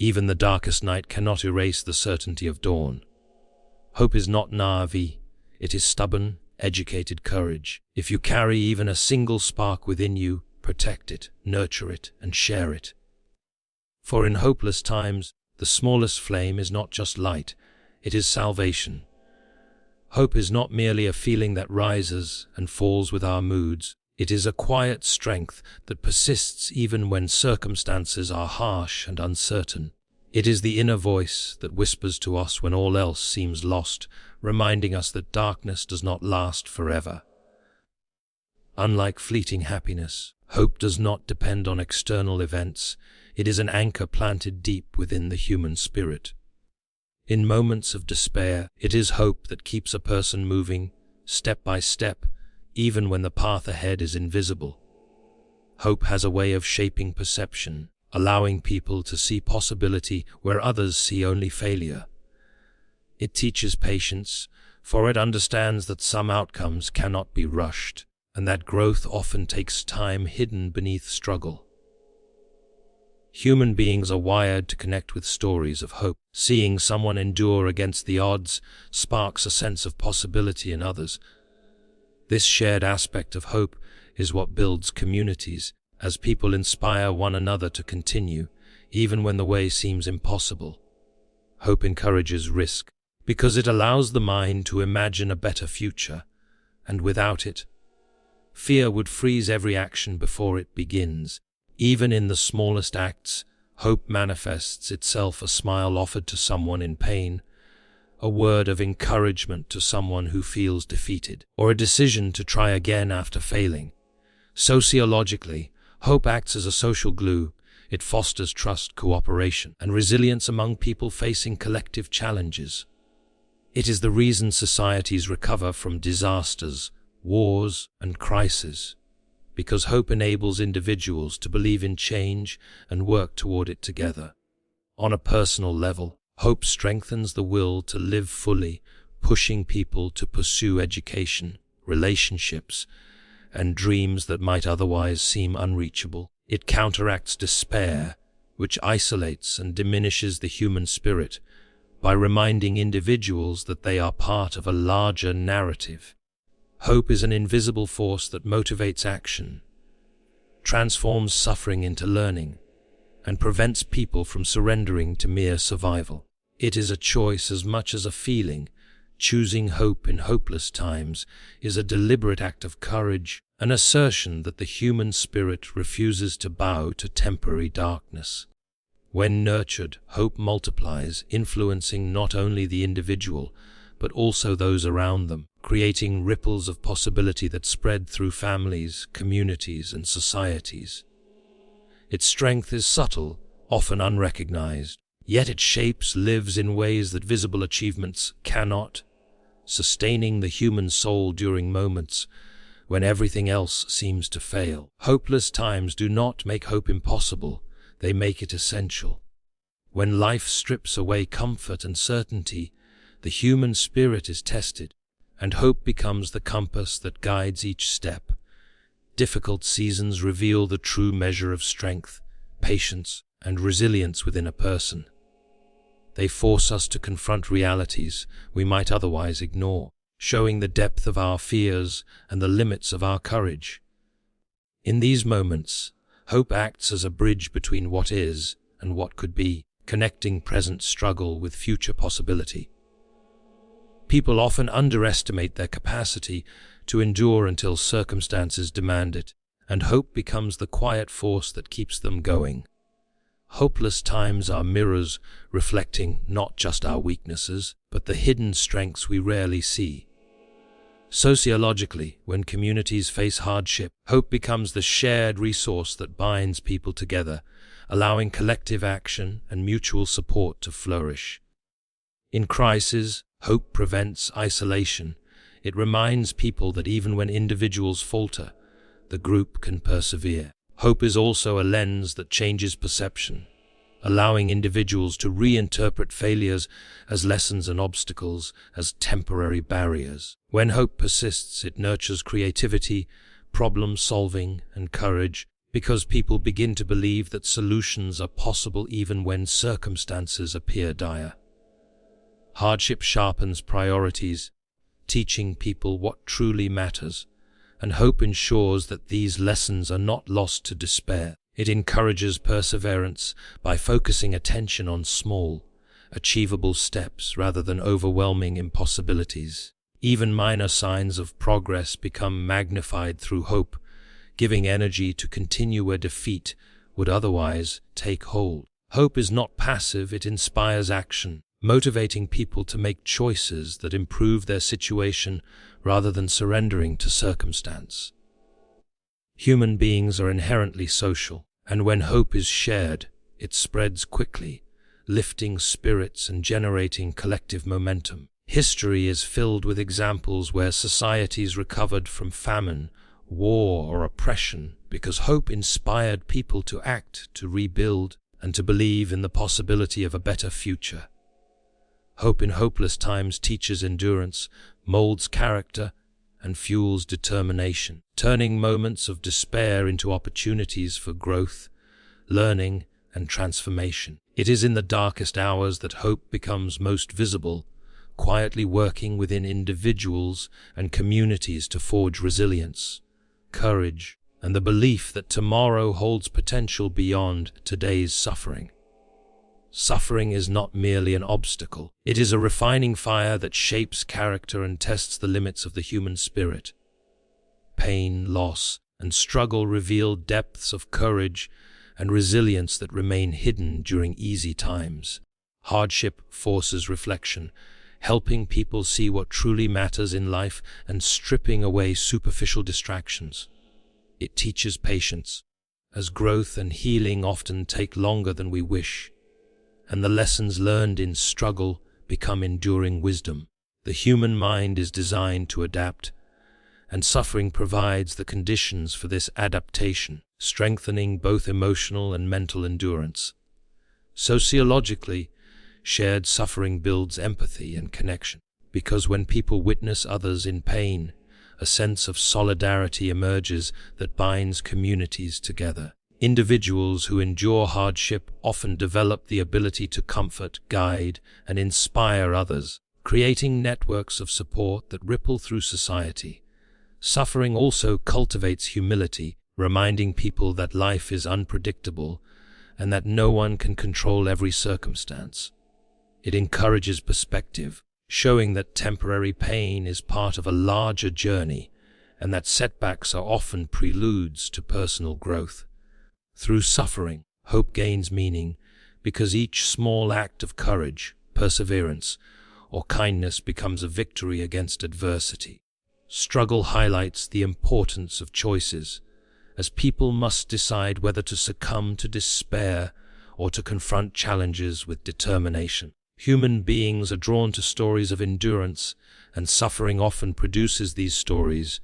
Even the darkest night cannot erase the certainty of dawn. Hope is not naive, it is stubborn, educated courage. If you carry even a single spark within you, protect it, nurture it, and share it. For in hopeless times, the smallest flame is not just light, it is salvation. Hope is not merely a feeling that rises and falls with our moods. It is a quiet strength that persists even when circumstances are harsh and uncertain. It is the inner voice that whispers to us when all else seems lost, reminding us that darkness does not last forever. Unlike fleeting happiness, hope does not depend on external events. It is an anchor planted deep within the human spirit. In moments of despair, it is hope that keeps a person moving, step by step, even when the path ahead is invisible. Hope has a way of shaping perception, allowing people to see possibility where others see only failure. It teaches patience, for it understands that some outcomes cannot be rushed, and that growth often takes time hidden beneath struggle. Human beings are wired to connect with stories of hope. Seeing someone endure against the odds sparks a sense of possibility in others. This shared aspect of hope is what builds communities, as people inspire one another to continue, even when the way seems impossible. Hope encourages risk, because it allows the mind to imagine a better future, and without it, fear would freeze every action before it begins. Even in the smallest acts, hope manifests itself: a smile offered to someone in pain, a word of encouragement to someone who feels defeated, or a decision to try again after failing. Sociologically, hope acts as a social glue. It fosters trust, cooperation, and resilience among people facing collective challenges. It is the reason societies recover from disasters, wars, and crises, because hope enables individuals to believe in change and work toward it together. On a personal level, hope strengthens the will to live fully, pushing people to pursue education, relationships, and dreams that might otherwise seem unreachable. It counteracts despair, which isolates and diminishes the human spirit, by reminding individuals that they are part of a larger narrative. Hope is an invisible force that motivates action, transforms suffering into learning, and prevents people from surrendering to mere survival. It is a choice as much as a feeling. Choosing hope in hopeless times is a deliberate act of courage, an assertion that the human spirit refuses to bow to temporary darkness. When nurtured, hope multiplies, influencing not only the individual, but also those around them, creating ripples of possibility that spread through families, communities, and societies. Its strength is subtle, often unrecognized, yet it shapes lives in ways that visible achievements cannot, sustaining the human soul during moments when everything else seems to fail. Hopeless times do not make hope impossible, they make it essential. When life strips away comfort and certainty, the human spirit is tested, and hope becomes the compass that guides each step. Difficult seasons reveal the true measure of strength, patience, and resilience within a person. They force us to confront realities we might otherwise ignore, showing the depth of our fears and the limits of our courage. In these moments, hope acts as a bridge between what is and what could be, connecting present struggle with future possibility. People often underestimate their capacity to endure until circumstances demand it, and hope becomes the quiet force that keeps them going. Hopeless times are mirrors reflecting not just our weaknesses, but the hidden strengths we rarely see. Sociologically, when communities face hardship, hope becomes the shared resource that binds people together, allowing collective action and mutual support to flourish. In crisis, hope prevents isolation. It reminds people that even when individuals falter, the group can persevere. Hope is also a lens that changes perception, allowing individuals to reinterpret failures as lessons and obstacles as temporary barriers. When hope persists, it nurtures creativity, problem-solving, and courage. because people begin to believe that solutions are possible even when circumstances appear dire. Hardship sharpens priorities, teaching people what truly matters, and hope ensures that these lessons are not lost to despair. It encourages perseverance by focusing attention on small, achievable steps rather than overwhelming impossibilities. Even minor signs of progress become magnified through hope, giving energy to continue where defeat would otherwise take hold. Hope is not passive, it inspires action, motivating people to make choices that improve their situation rather than surrendering to circumstance. Human beings are inherently social, and when hope is shared, it spreads quickly, lifting spirits and generating collective momentum. History is filled with examples where societies recovered from famine, war, or oppression because hope inspired people to act, to rebuild, and to believe in the possibility of a better future. Hope in hopeless times teaches endurance, molds character, and fuels determination, turning moments of despair into opportunities for growth, learning, and transformation. It is in the darkest hours that hope becomes most visible, quietly working within individuals and communities to forge resilience, courage, and the belief that tomorrow holds potential beyond today's suffering. Suffering is not merely an obstacle. It is a refining fire that shapes character and tests the limits of the human spirit. Pain, loss, and struggle reveal depths of courage and resilience that remain hidden during easy times. Hardship forces reflection, helping people see what truly matters in life and stripping away superficial distractions. It teaches patience, as growth and healing often take longer than we wish, and the lessons learned in struggle become enduring wisdom. The human mind is designed to adapt, and suffering provides the conditions for this adaptation, strengthening both emotional and mental endurance. Sociologically, shared suffering builds empathy and connection, because when people witness others in pain, a sense of solidarity emerges that binds communities together. Individuals who endure hardship often develop the ability to comfort, guide, and inspire others, creating networks of support that ripple through society. Suffering also cultivates humility, reminding people that life is unpredictable and that no one can control every circumstance. It encourages perspective, showing that temporary pain is part of a larger journey and that setbacks are often preludes to personal growth. Through suffering, hope gains meaning because each small act of courage, perseverance, or kindness becomes a victory against adversity. Struggle highlights the importance of choices, as people must decide whether to succumb to despair or to confront challenges with determination. Human beings are drawn to stories of endurance, and suffering often produces these stories,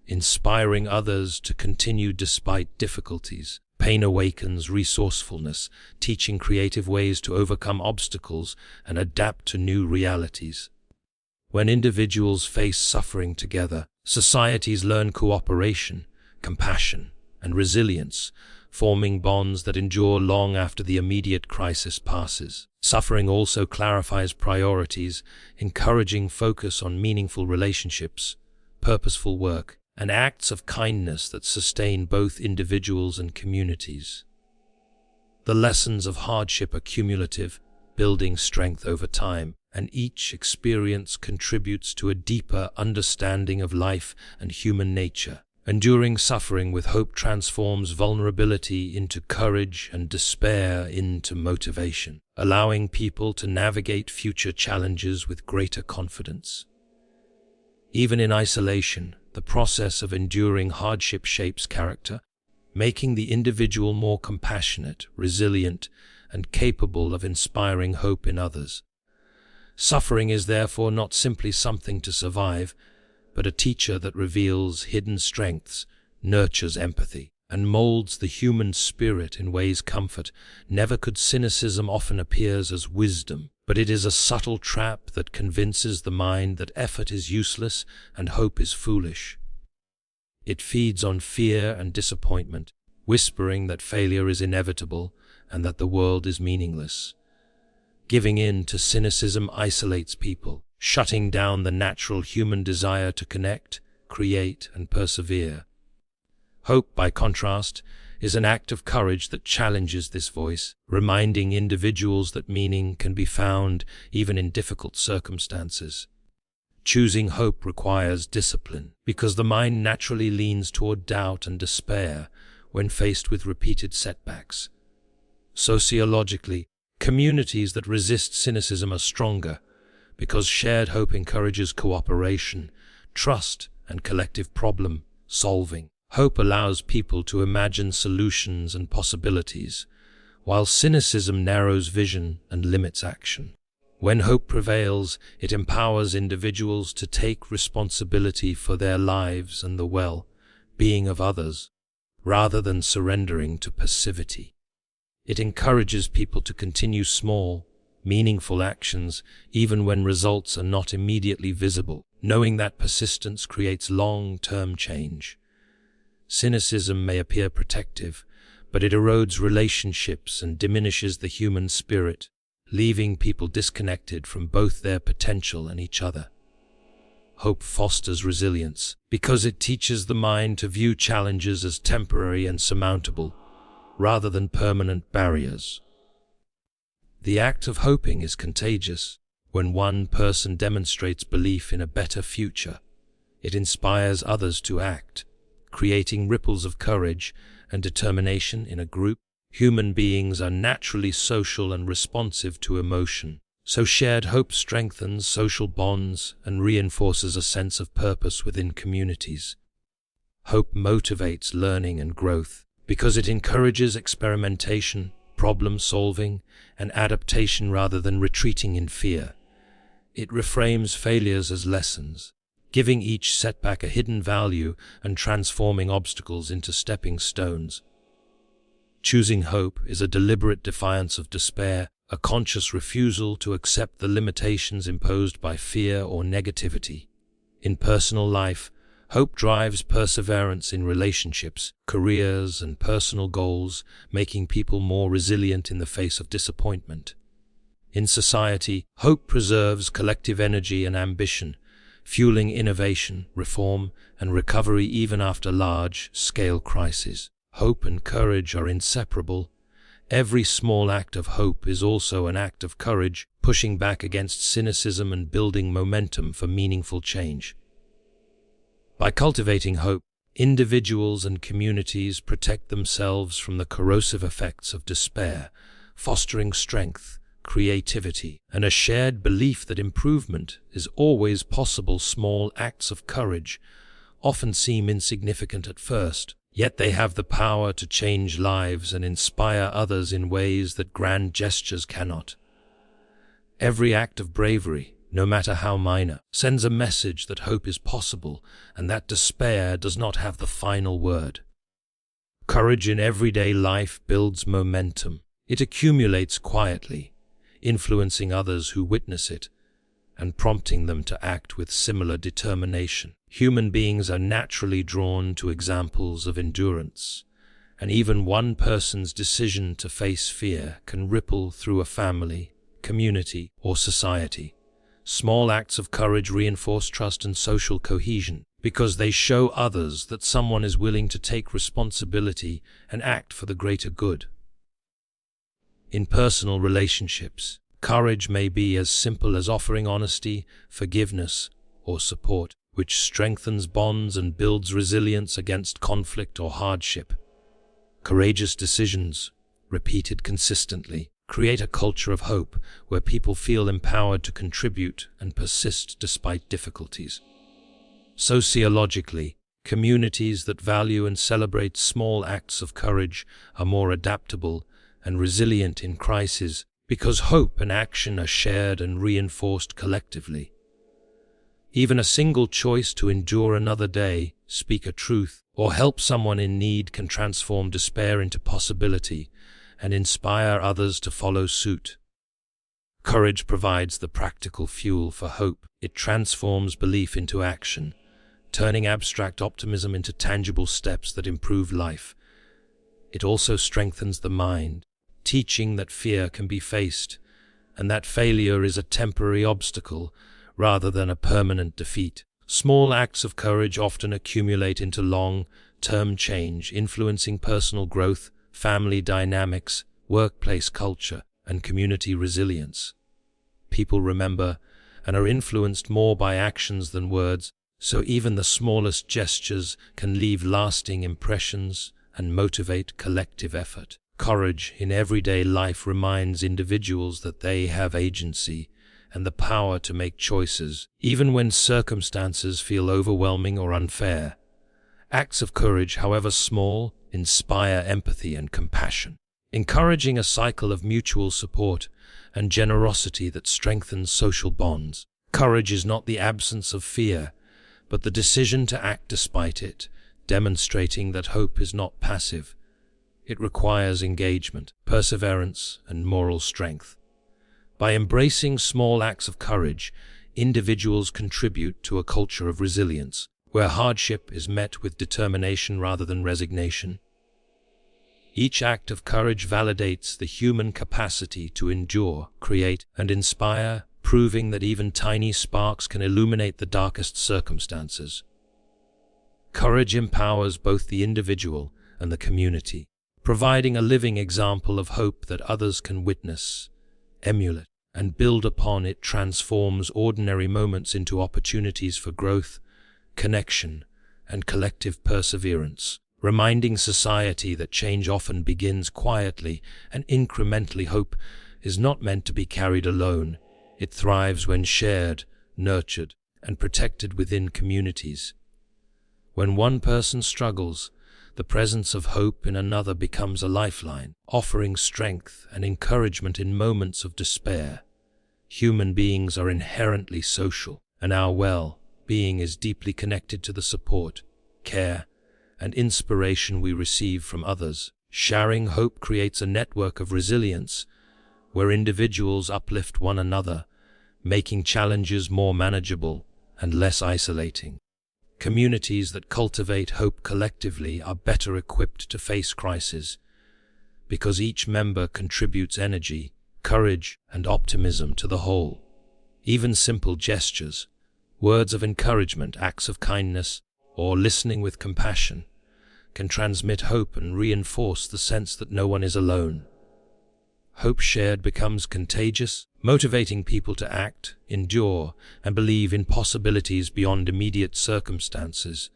inspiring others to continue despite difficulties. Pain awakens resourcefulness, teaching creative ways to overcome obstacles and adapt to new realities. When individuals face suffering together, societies learn cooperation, compassion, and resilience, forming bonds that endure long after the immediate crisis passes. Suffering also clarifies priorities, encouraging focus on meaningful relationships, purposeful work, and acts of kindness that sustain both individuals and communities. The lessons of hardship are cumulative, building strength over time, and each experience contributes to a deeper understanding of life and human nature. Enduring suffering with hope transforms vulnerability into courage and despair into motivation, allowing people to navigate future challenges with greater confidence. Even in isolation, the process of enduring hardship shapes character, making the individual more compassionate, resilient, and capable of inspiring hope in others. Suffering is therefore not simply something to survive, but a teacher that reveals hidden strengths, nurtures empathy, and molds the human spirit in ways comfort never could. Cynicism often appears as wisdom, but it is a subtle trap that convinces the mind that effort is useless and hope is foolish. It feeds on fear and disappointment, whispering that failure is inevitable and that the world is meaningless. Giving in to cynicism isolates people, shutting down the natural human desire to connect, create, and persevere. Hope, by contrast, is an act of courage that challenges this voice, reminding individuals that meaning can be found even in difficult circumstances. Choosing hope requires discipline, because the mind naturally leans toward doubt and despair when faced with repeated setbacks. Sociologically, communities that resist cynicism are stronger, because shared hope encourages cooperation, trust, and collective problem solving. Hope allows people to imagine solutions and possibilities, while cynicism narrows vision and limits action. When hope prevails, it empowers individuals to take responsibility for their lives and the well-being of others, rather than surrendering to passivity. It encourages people to continue small, meaningful actions even when results are not immediately visible, knowing that persistence creates long-term change. Cynicism may appear protective, but it erodes relationships and diminishes the human spirit, leaving people disconnected from both their potential and each other. Hope fosters resilience, because it teaches the mind to view challenges as temporary and surmountable, rather than permanent barriers. The act of hoping is contagious. When one person demonstrates belief in a better future, it inspires others to act, creating ripples of courage and determination in a group. Human beings are naturally social and responsive to emotion, so shared hope strengthens social bonds and reinforces a sense of purpose within communities. Hope motivates learning and growth, because it encourages experimentation, problem-solving, and adaptation rather than retreating in fear. It reframes failures as lessons, giving each setback a hidden value and transforming obstacles into stepping stones. Choosing hope is a deliberate defiance of despair, a conscious refusal to accept the limitations imposed by fear or negativity. In personal life, hope drives perseverance in relationships, careers, and personal goals, making people more resilient in the face of disappointment. In society, hope preserves collective energy and ambition, fueling innovation, reform, and recovery even after large-scale crises. Hope and courage are inseparable. Every small act of hope is also an act of courage, pushing back against cynicism and building momentum for meaningful change. By cultivating hope, individuals and communities protect themselves from the corrosive effects of despair, fostering strength, creativity, and a shared belief that improvement is always possible. Small acts of courage often seem insignificant at first, yet they have the power to change lives and inspire others in ways that grand gestures cannot. Every act of bravery, no matter how minor, sends a message that hope is possible and that despair does not have the final word. Courage in everyday life builds momentum. It accumulates quietly, influencing others who witness it and prompting them to act with similar determination. Human beings are naturally drawn to examples of endurance, and even one person's decision to face fear can ripple through a family, community, or society. Small acts of courage reinforce trust and social cohesion, because they show others that someone is willing to take responsibility and act for the greater good. In personal relationships, courage may be as simple as offering honesty, forgiveness, or support, which strengthens bonds and builds resilience against conflict or hardship. Courageous decisions, repeated consistently, create a culture of hope where people feel empowered to contribute and persist despite difficulties. Sociologically, communities that value and celebrate small acts of courage are more adaptable and resilient in crises, because hope and action are shared and reinforced collectively. Even a single choice to endure another day, speak a truth, or help someone in need can transform despair into possibility and inspire others to follow suit. Courage provides the practical fuel for hope. It transforms belief into action, turning abstract optimism into tangible steps that improve life. It also strengthens the mind, teaching that fear can be faced, and that failure is a temporary obstacle rather than a permanent defeat. Small acts of courage often accumulate into long-term change, influencing personal growth, family dynamics, workplace culture, and community resilience. People remember and are influenced more by actions than words, so even the smallest gestures can leave lasting impressions and motivate collective effort. Courage in everyday life reminds individuals that they have agency and the power to make choices, even when circumstances feel overwhelming or unfair. Acts of courage, however small, inspire empathy and compassion, encouraging a cycle of mutual support and generosity that strengthens social bonds. Courage is not the absence of fear, but the decision to act despite it, demonstrating that hope is not passive. It requires engagement, perseverance, and moral strength. By embracing small acts of courage, individuals contribute to a culture of resilience, where hardship is met with determination rather than resignation. Each act of courage validates the human capacity to endure, create, and inspire, proving that even tiny sparks can illuminate the darkest circumstances. Courage empowers both the individual and the community, providing a living example of hope that others can witness, emulate, and build upon. It transforms ordinary moments into opportunities for growth, connection, and collective perseverance, reminding society that change often begins quietly and incrementally. Hope is not meant to be carried alone. It thrives when shared, nurtured, and protected within communities. When one person struggles, the presence of hope in another becomes a lifeline, offering strength and encouragement in moments of despair. Human beings are inherently social, and our well-being is deeply connected to the support, care, and inspiration we receive from others. Sharing hope creates a network of resilience, where individuals uplift one another, making challenges more manageable and less isolating. Communities that cultivate hope collectively are better equipped to face crises, because each member contributes energy, courage, and optimism to the whole. Even simple gestures, words of encouragement, acts of kindness, or listening with compassion can transmit hope and reinforce the sense that no one is alone. Hope shared becomes contagious, motivating people to act, endure, and believe in possibilities beyond immediate circumstances.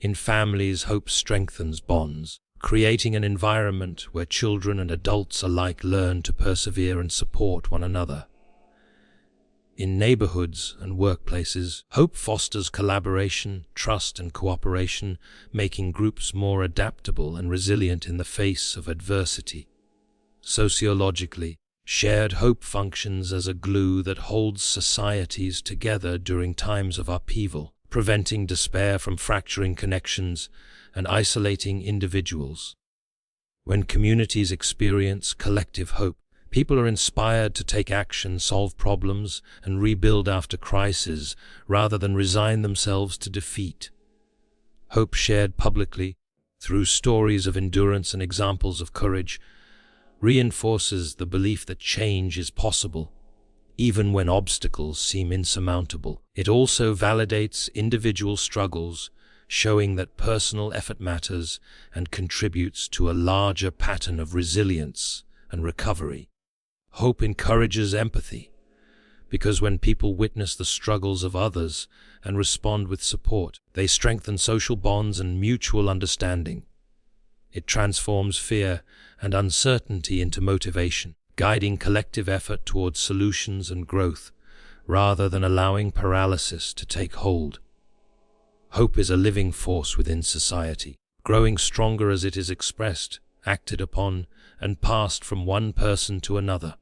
In families, hope strengthens bonds, creating an environment where children and adults alike learn to persevere and support one another. In neighborhoods and workplaces, hope fosters collaboration, trust, and cooperation, making groups more adaptable and resilient in the face of adversity. Sociologically, shared hope functions as a glue that holds societies together during times of upheaval, preventing despair from fracturing connections and isolating individuals. When communities experience collective hope, people are inspired to take action, solve problems, and rebuild after crises, rather than resign themselves to defeat. Hope shared publicly, through stories of endurance and examples of courage, reinforces the belief that change is possible, even when obstacles seem insurmountable. It also validates individual struggles, showing that personal effort matters and contributes to a larger pattern of resilience and recovery. Hope encourages empathy, because when people witness the struggles of others and respond with support, they strengthen social bonds and mutual understanding. It transforms fear and uncertainty into motivation, guiding collective effort towards solutions and growth, rather than allowing paralysis to take hold. Hope is a living force within society, growing stronger as it is expressed, acted upon, and passed from one person to another.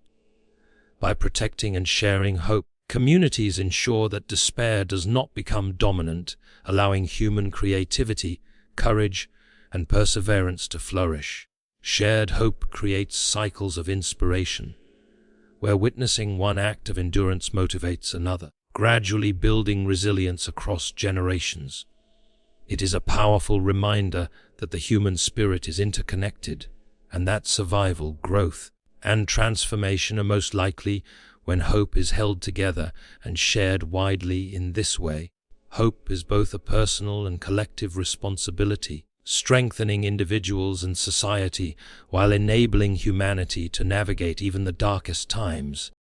By protecting and sharing hope, communities ensure that despair does not become dominant, allowing human creativity, courage, and perseverance to flourish. Shared hope creates cycles of inspiration, where witnessing one act of endurance motivates another, gradually building resilience across generations. It is a powerful reminder that the human spirit is interconnected, and that survival, growth, and transformation are most likely when hope is held together and shared widely in this way. Hope is both a personal and collective responsibility, strengthening individuals and society while enabling humanity to navigate even the darkest times.